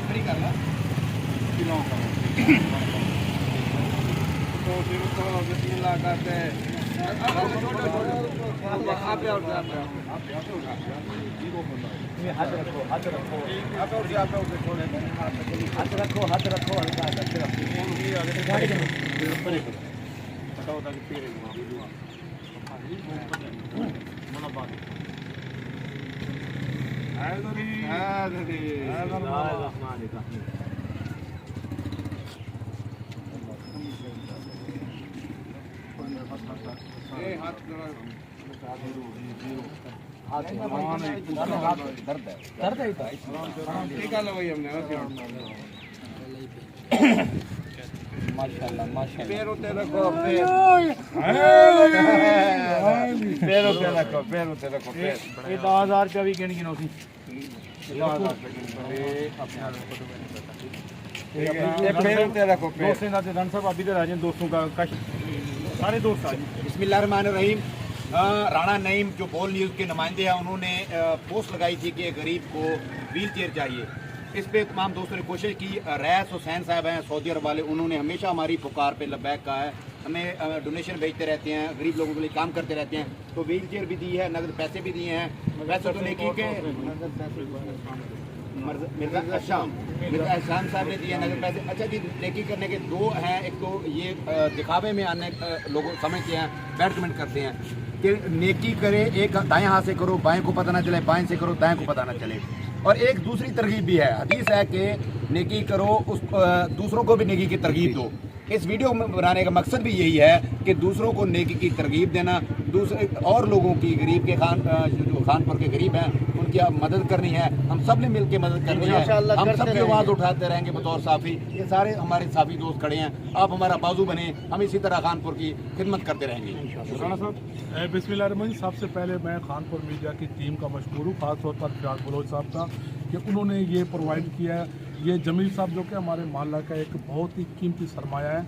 खड़ी कर ला तो फिर उसको बिस्मिल्लाह करते हैं। हाथ रखो हल्का दर्द है निकालो भाई हमने माशाल्लाह माशाल्लाह पैर उते रखो पैर उते रखो ये 10,000 रुपया भी गिन गिनो सी पैर उते रखो दोस्तों का रन साहब अभी तो राजन दोस्तों का सारे दोस्त आज बिस्मिल्लाहिर्रहमानिर्रहीम। राणा नईम जो बोल न्यूज़ के नुमाइंदे हैं उन्होंने पोस्ट लगाई थी कि गरीब को व्हील चेयर चाहिए। इस पे तमाम दोस्तों ने कोशिश की। रैस हुसैन साहब हैं सऊदी अरब वाले, उन्होंने हमेशा हमारी पुकार पे लब्बैक कहा है, हमें डोनेशन भेजते रहते हैं, गरीब लोगों के लिए काम करते रहते हैं। तो व्हील चेयर भी दी है, नगद पैसे भी दिए हैं। वैसे तो नेकी के मिर्जा अहसान साहब ने दिए नगद पैसे। अच्छा जी, नेकी करने के दो हैं, एक तो ये दिखावे में आने लोग समझते हैं, बैडमेंट करते हैं कि नेकी करे एक दाएं हाथ से करो बाएं को पता ना चले, बाएं से करो दाएं को पता ना चले। और एक दूसरी तरगीब भी है, हदीस है कि नेकी करो उस दूसरों को भी नेकी की तरगीब दो। इस वीडियो में बनाने का मकसद भी यही है कि दूसरों को नेकी की तरगीब देना, दूसरे और लोगों की गरीब के जो खानपुर के गरीब हैं उनकी मदद करनी है। हम सब ने मिलकर मदद करनी है, हम सब की आवाज़ उठाते रहेंगे बतौर साफ़ी। ये सारे हमारे साफ़ी दोस्त खड़े हैं, आप हमारा बाजू बने, हम इसी तरह खानपुर की खिदमत करते रहेंगे। बिस्मिल्लाहिर्रहमानिर्रहीम। सबसे पहले मैं खानपुर मीडिया की टीम का मशकूर हूँ, ख़ासतौर पर फियाज बलोच साहब का कि उन्होंने ये प्रोवाइड किया है। ये जमील साहब जो कि हमारे मोहल्ला का एक बहुत ही कीमती सरमाया है,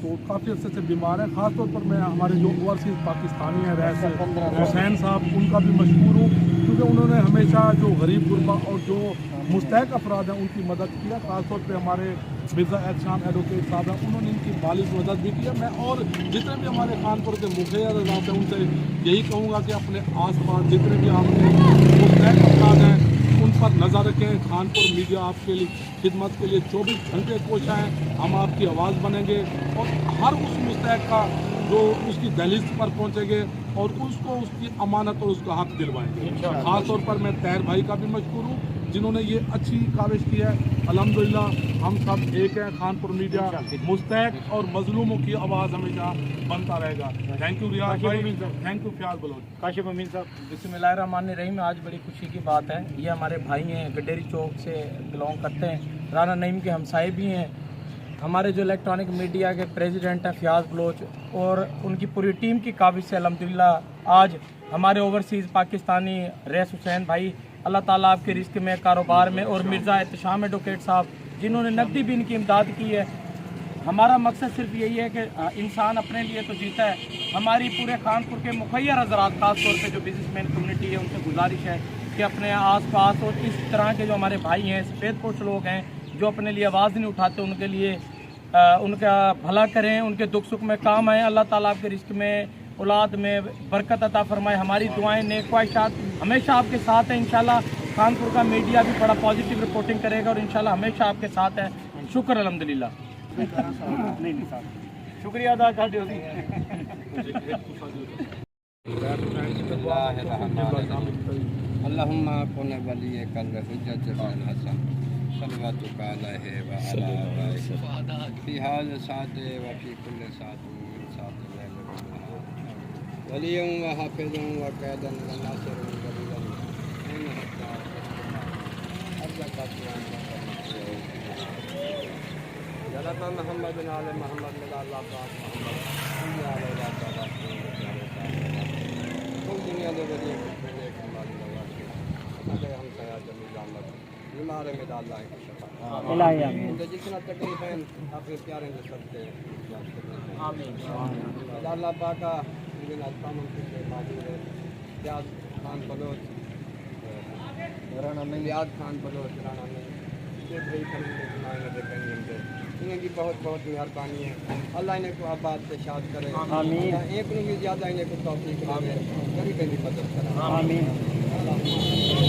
तो काफ़ी अर्से से बीमार है। ख़ासतौर पर मैं हमारे जो ओवरसीज़ पाकिस्तानी हैं रैस हुसैन साहब, उनका भी मशहूर हूँ क्योंकि उन्होंने हमेशा जो गरीब गुरबा और जो मुस्तहक अफराद हैं उनकी मदद किया। ख़ासतौर पर हमारे मिर्ज़ा एहसान एडवोकेट साहब हैं, उन्होंने इनकी माली मदद भी किया। मैं और जितने भी हमारे खानपुर के मुखिया हैं उनसे यही कहूँगा कि अपने आस पास जितने भी आपके मुस्तहक अफराद हैं उन पर नज़र रखें। खानपुर मीडिया आपके लिए खिदमत के लिए 24 घंटे कोशिश हैं, हम आपकी आवाज़ बनेंगे और हर उस मुस्तहक का जो उसकी दहलीज पर पहुंचेंगे और उसको उसकी अमानत और उसका हक दिलवाएंगे। ख़ास तौर पर मैं तैर भाई का भी मशहूर हूँ जिन्होंने ये अच्छी काविश की है। अल्हम्दुलिल्लाह हम सब एक हैं। खानपुर मीडिया मुस्तहक और मजलूमों की आवाज़ हमेशा बनता रहेगा। थैंक यू रियाज भाई, thank you Fayaz Bloch. Kashif अमीन साहब, बिस्मिल्लाहिर्रहमानिर्रहीम। आज बड़ी खुशी की बात है, ये हमारे भाई हैं, गडेरी चौक से बिलोंग करते हैं, राणा नईम के हमसाए भी हैं। हमारे जो इलेक्ट्रॉनिक मीडिया के प्रेसिडेंट हैं फियाज बलोच और उनकी पूरी टीम की काबिज से अल्हम्दुलिल्लाह आज हमारे ओवरसीज़ पाकिस्तानी रैस हुसैन भाई, अल्लाह ताला आपके रिस्क में, कारोबार में, और मिर्ज़ा एहतशाम एडवोकेट साहब जिन्होंने नकदी भी इनकी इमदाद की है। हमारा मकसद सिर्फ यही है कि इंसान अपने लिए तो जीता है। हमारी पूरे खानपुर के मुखैर हज़रात खास तौर पे जो बिजनेसमैन कम्युनिटी है उनसे गुजारिश है कि अपने आसपास और इस तरह के जो हमारे भाई हैं, सफ़ेदपोश लोग हैं जो अपने लिए आवाज़ नहीं उठाते, उनके लिए उनका भला करें, उनके दुख सुख में काम आएँ। अल्लाह ताला आपके रिस्क में, औलाद में बरकत अता फरमाए। हमारी दुआएं, नेक ख्वाहिशात हमेशा आपके साथ हैं। इंशाल्लाह खानपुर का मीडिया भी बड़ा पॉजिटिव रिपोर्टिंग करेगा और इंशाल्लाह हमेशा आपके साथ है। शुक्र अल्हम्दुलिल्लाह। शुक्रिया अदा कर दियो अल्लाहुम्मा कुन वलियकल हुज्जतल हसन सल्लल्लाहु अलैहि व अला फी हाज़ साते व फी कुल्ल सातिन मिन सातिल लैल वलियुम व हाफिजुम व कैदन व नासिरुम व बिलन इन हत्ता जलत मोहम्मद आले मोहम्मद अल्लाह पाक मोहम्मद अलैहि सल्लल्लाहु दुनिया दे वलिय के कमाल नवाज़ अल्लाह हम सया जमील अहमद बीमार में अल्लाह की शफा इलाही आमीन। तो जितना तकलीफ है आपके प्यारे के सबसे आमीन अल्लाह पाक का इन अल्फाम के माजिद प्याज खान बलोच राणा में रियाज खान बलोच राणा में ये भाई इन्हें की बहुत बहुत मेहरबानी है। अल्लाह इन्हें को आबाद से शाद करे, आमीन। एक भी ज़्यादा इन्हें को तौफीक देवे, कभी कभी मदद करे, आमीन।